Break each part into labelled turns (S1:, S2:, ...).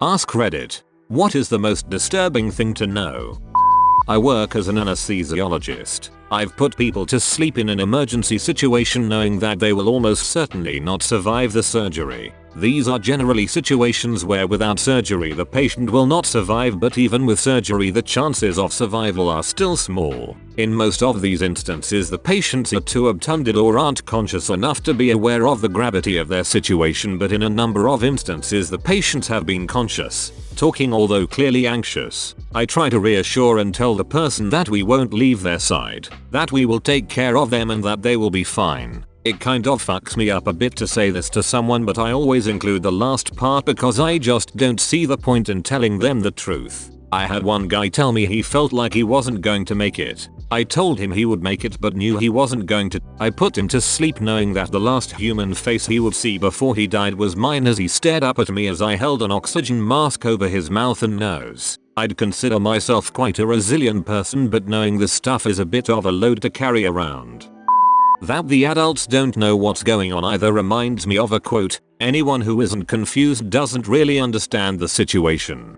S1: AskReddit. What is the most disturbing thing to know? I work as an anesthesiologist. I've put people to sleep in an emergency situation knowing that they will almost certainly not survive the surgery. These are generally situations where without surgery the patient will not survive, but even with surgery the chances of survival are still small. In most of these instances the patients are too obtunded or aren't conscious enough to be aware of the gravity of their situation, but in a number of instances the patients have been conscious, talking although clearly anxious. I try to reassure and tell the person that we won't leave their side, that we will take care of them and that they will be fine. It kind of fucks me up a bit to say this to someone, but I always include the last part because I just don't see the point in telling them the truth. I had one guy tell me he felt like he wasn't going to make it. I told him he would make it but knew he wasn't going to. I put him to sleep knowing that the last human face he would see before he died was mine as he stared up at me as I held an oxygen mask over his mouth and nose. I'd consider myself quite a resilient person, but knowing this stuff is a bit of a load to carry around. That the adults don't know what's going on either reminds me of a quote, "Anyone who isn't confused doesn't really understand the situation."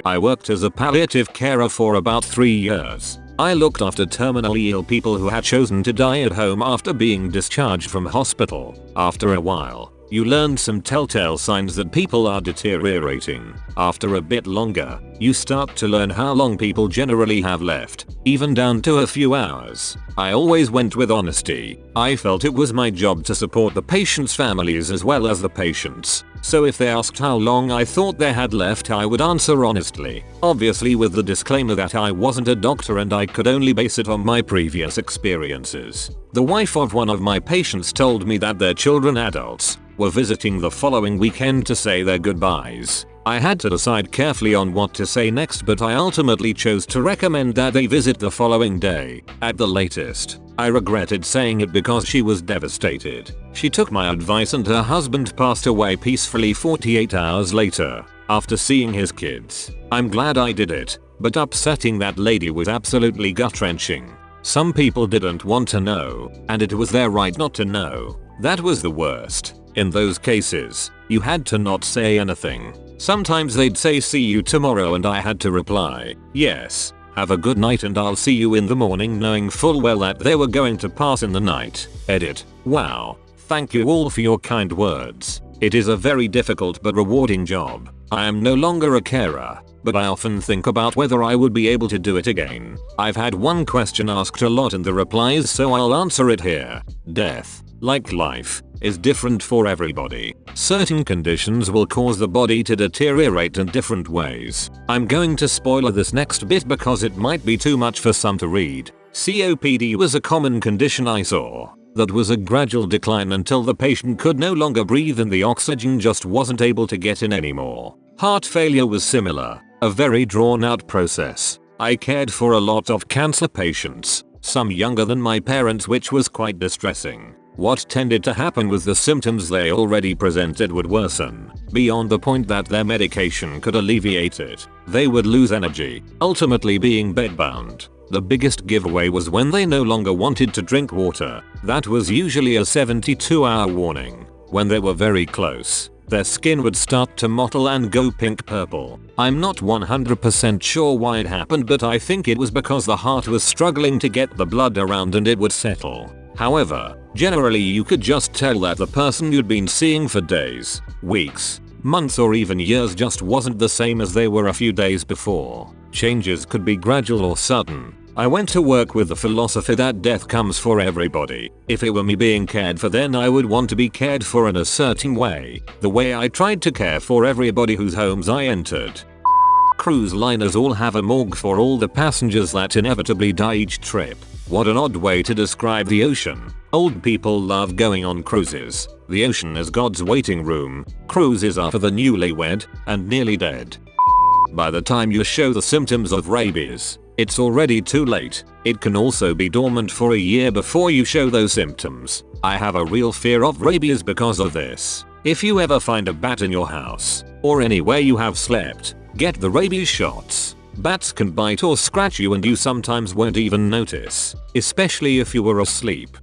S1: I worked as a palliative carer for about 3 years. I looked after terminally ill people who had chosen to die at home after being discharged from hospital. After a while, you learn some telltale signs that people are deteriorating. After a bit longer, you start to learn how long people generally have left, even down to a few hours. I always went with honesty. I felt it was my job to support the patients' families as well as the patients. So if they asked how long I thought they had left, I would answer honestly, obviously with the disclaimer that I wasn't a doctor and I could only base it on my previous experiences. The wife of one of my patients told me that their children, adults, were visiting the following weekend to say their goodbyes. I had to decide carefully on what to say next, but I ultimately chose to recommend that they visit the following day, at the latest. I regretted saying it because she was devastated. She took my advice and her husband passed away peacefully 48 hours later, after seeing his kids. I'm glad I did it, but upsetting that lady was absolutely gut-wrenching. Some people didn't want to know, and it was their right not to know. That was the worst. In those cases, you had to not say anything. Sometimes they'd say "see you tomorrow" and I had to reply, "Yes, have a good night and I'll see you in the morning," knowing full well that they were going to pass in the night. Edit. Wow. Thank you all for your kind words. It is a very difficult but rewarding job. I am no longer a carer, but I often think about whether I would be able to do it again. I've had one question asked a lot in the replies, so I'll answer it here. Death, like life, is different for everybody. Certain conditions will cause the body to deteriorate in different ways. I'm going to spoiler this next bit because it might be too much for some to read. COPD was a common condition I saw. That was a gradual decline until the patient could no longer breathe and the oxygen just wasn't able to get in anymore. Heart failure was similar, a very drawn out process. I cared for a lot of cancer patients, some younger than my parents, which was quite distressing. What tended to happen was the symptoms they already presented would worsen, beyond the point that their medication could alleviate it. They would lose energy, ultimately being bedbound. The biggest giveaway was when they no longer wanted to drink water. That was usually a 72-hour warning. When they were very close, their skin would start to mottle and go pink-purple. I'm not 100% sure why it happened, but I think it was because the heart was struggling to get the blood around and it would settle. However, generally you could just tell that the person you'd been seeing for days, weeks, months or even years just wasn't the same as they were a few days before. Changes could be gradual or sudden. I went to work with the philosophy that death comes for everybody. If it were me being cared for, then I would want to be cared for in a certain way, the way I tried to care for everybody whose homes I entered. Cruise liners all have a morgue for all the passengers that inevitably die each trip. What an odd way to describe the ocean. Old people love going on cruises. The ocean is God's waiting room. Cruises are for the newlywed and nearly dead. By the time you show the symptoms of rabies, it's already too late. It can also be dormant for a year before you show those symptoms. I have a real fear of rabies because of this. If you ever find a bat in your house, or anywhere you have slept, get the rabies shots. Bats can bite or scratch you and you sometimes won't even notice, especially if you were asleep.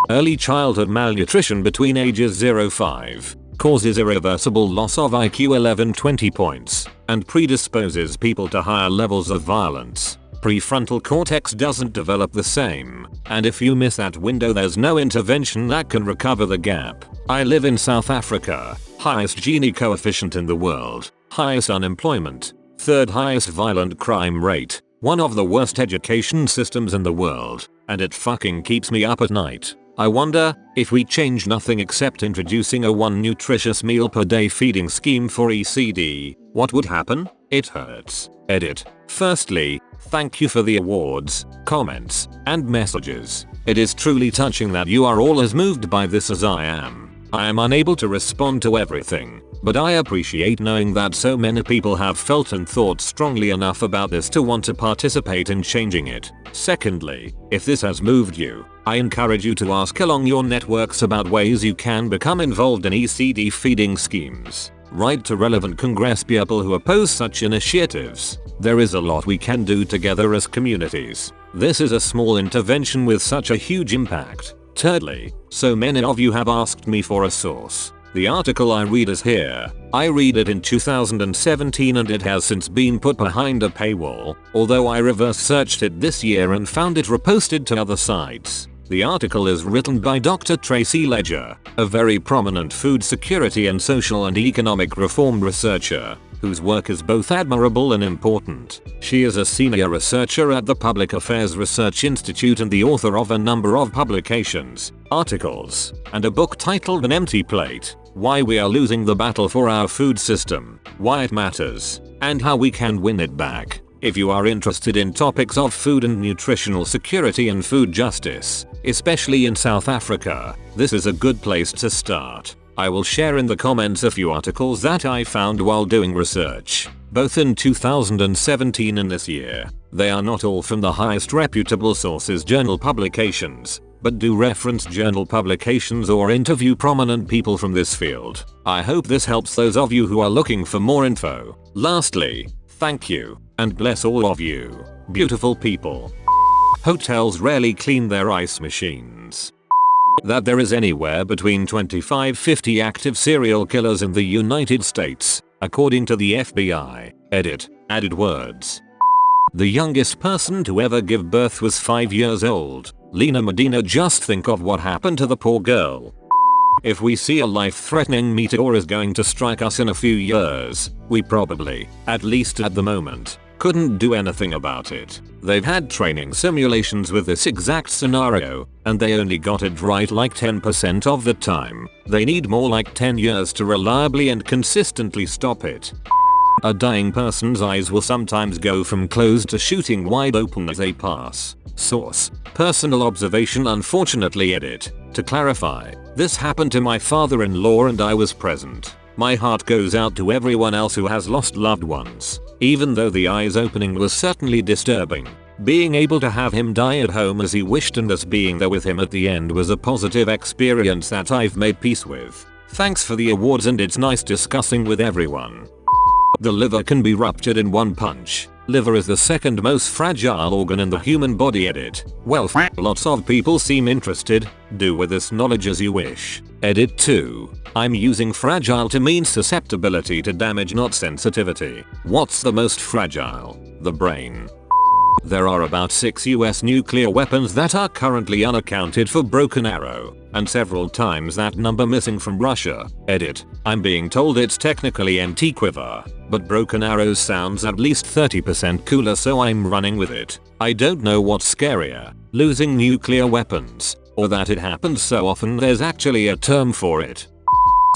S1: Early childhood malnutrition between ages 0-5. causes irreversible loss of IQ 11-20 points, and predisposes people to higher levels of violence. Prefrontal cortex doesn't develop the same, and if you miss that window there's no intervention that can recover the gap. I live in South Africa, highest Gini coefficient in the world, highest unemployment, third highest violent crime rate, one of the worst education systems in the world, and it fucking keeps me up at night. I wonder, if we change nothing except introducing a one nutritious meal per day feeding scheme for ECD, what would happen? It hurts. Edit. Firstly, thank you for the awards, comments, and messages. It is truly touching that you are all as moved by this as I am. I am unable to respond to everything, but I appreciate knowing that so many people have felt and thought strongly enough about this to want to participate in changing it. Secondly, if this has moved you, I encourage you to ask along your networks about ways you can become involved in ECD feeding schemes. Write to relevant congresspeople who oppose such initiatives. There is a lot we can do together as communities. This is a small intervention with such a huge impact. Thirdly, so many of you have asked me for a source. The article I read is here. I read it in 2017 and it has since been put behind a paywall, although I reverse searched it this year and found it reposted to other sites. The article is written by Dr. Tracy Ledger, a very prominent food security and social and economic reform researcher, whose work is both admirable and important. She is a senior researcher at the Public Affairs Research Institute and the author of a number of publications, articles, and a book titled An Empty Plate: Why We Are Losing the Battle for Our Food System, Why It Matters, and How We Can Win It Back. If you are interested in topics of food and nutritional security and food justice, especially in South Africa, this is a good place to start. I will share in the comments a few articles that I found while doing research, both in 2017 and this year. They are not all from the highest reputable sources journal publications, but do reference journal publications or interview prominent people from this field. I hope this helps those of you who are looking for more info. Lastly, thank you, and bless all of you, beautiful people. Hotels rarely clean their ice machines. That there is anywhere between 25-50 active serial killers in the United States, according to the FBI. Edit. Added words. The youngest person to ever give birth was 5 years old. Lena Medina. Just think of what happened to the poor girl. If we see a life-threatening meteor is going to strike us in a few years, we probably, at least at the moment, couldn't do anything about it. They've had training simulations with this exact scenario, and they only got it right like 10% of the time. They need more like 10 years to reliably and consistently stop it. A dying person's eyes will sometimes go from closed to shooting wide open as they pass. Source: personal observation. Unfortunately. Edit. To clarify, this happened to my father-in-law and I was present. My heart goes out to everyone else who has lost loved ones. Even though the eyes opening was certainly disturbing, being able to have him die at home as he wished and us being there with him at the end was a positive experience that I've made peace with. Thanks for the awards and it's nice discussing with everyone. The liver can be ruptured in one punch. Liver is the second most fragile organ in the human body. Edit. Well, lots of people seem interested. Do with this knowledge as you wish. Edit 2. I'm using fragile to mean susceptibility to damage, not sensitivity. What's the most fragile? The brain. There are about 6 US nuclear weapons that are currently unaccounted for. Broken Arrow, and several times that number missing from Russia. Edit. I'm being told it's technically Antiquiver, but Broken Arrow sounds at least 30% cooler, so I'm running with it. I don't know what's scarier, losing nuclear weapons, or that it happens so often there's actually a term for it.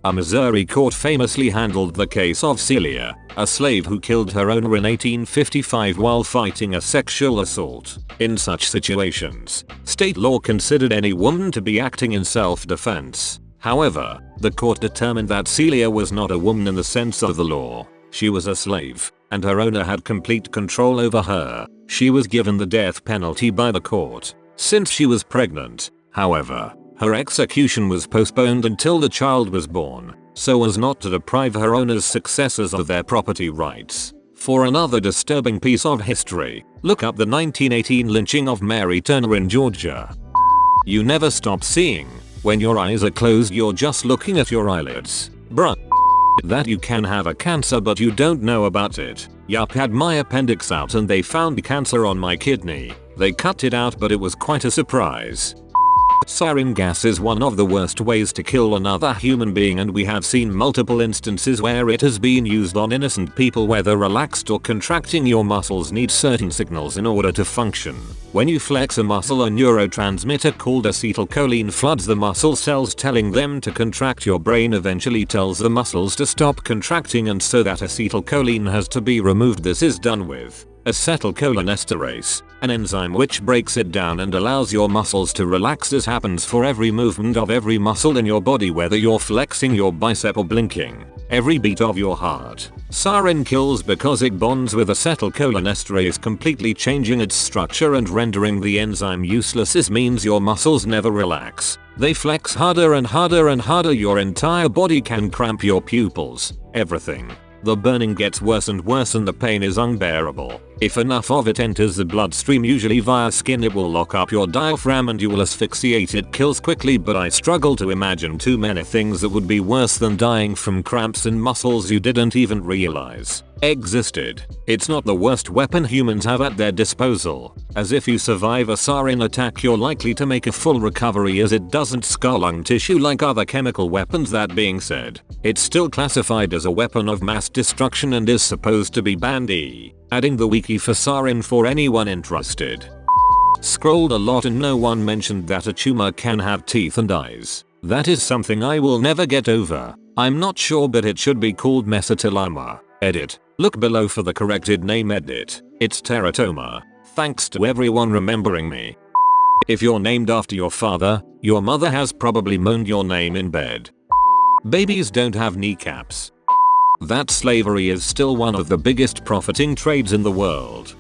S1: A Missouri court famously handled the case of Celia, a slave who killed her owner in 1855 while fighting a sexual assault. In such situations, state law considered any woman to be acting in self-defense. However, the court determined that Celia was not a woman in the sense of the law. She was a slave, and her owner had complete control over her. She was given the death penalty by the court. Since she was pregnant, however, her execution was postponed until the child was born, so as not to deprive her owner's successors of their property rights. For another disturbing piece of history, look up the 1918 lynching of Mary Turner in Georgia. You never stop seeing. When your eyes are closed, you're just looking at your eyelids. Bruh. That you can have a cancer but you don't know about it. Yup, had my appendix out and they found cancer on my kidney. They cut it out but it was quite a surprise. Sarin gas is one of the worst ways to kill another human being, and we have seen multiple instances where it has been used on innocent people. Whether relaxed or contracting, your muscles need certain signals in order to function. When you flex a muscle, a neurotransmitter called acetylcholine floods the muscle cells, telling them to contract. Your brain eventually tells the muscles to stop contracting, and so that acetylcholine has to be removed. This is done with acetylcholinesterase, an enzyme which breaks it down and allows your muscles to relax. This happens for every movement of every muscle in your body, whether you're flexing your bicep or blinking every beat of your heart. Sarin kills because it bonds with acetylcholinesterase, completely changing its structure and rendering the enzyme useless. This means your muscles never relax. They flex harder and harder and harder. Your entire body can cramp, your pupils, everything. The burning gets worse and worse and the pain is unbearable. If enough of it enters the bloodstream, usually via skin, it will lock up your diaphragm and you will asphyxiate. It kills quickly, but I struggle to imagine too many things that would be worse than dying from cramps in muscles you didn't even realize existed. It's not the worst weapon humans have at their disposal, as if you survive a sarin attack you're likely to make a full recovery, as it doesn't scar lung tissue like other chemical weapons. That being said, it's still classified as a weapon of mass destruction and is supposed to be banned. Adding the wiki for sarin for anyone interested. Scrolled a lot and no one mentioned that a tumor can have teeth and eyes. That is something I will never get over. I'm not sure, but it should be called mesothelioma. Edit. Look below for the corrected name. Edit. It's teratoma. Thanks to everyone remembering me. If you're named after your father, your mother has probably moaned your name in bed. Babies don't have kneecaps. That slavery is still one of the biggest profiting trades in the world.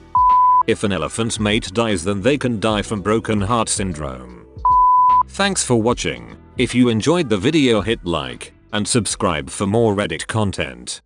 S1: If an elephant's mate dies, then they can die from broken heart syndrome. Thanks for watching. If you enjoyed the video, hit like and subscribe for more Reddit content.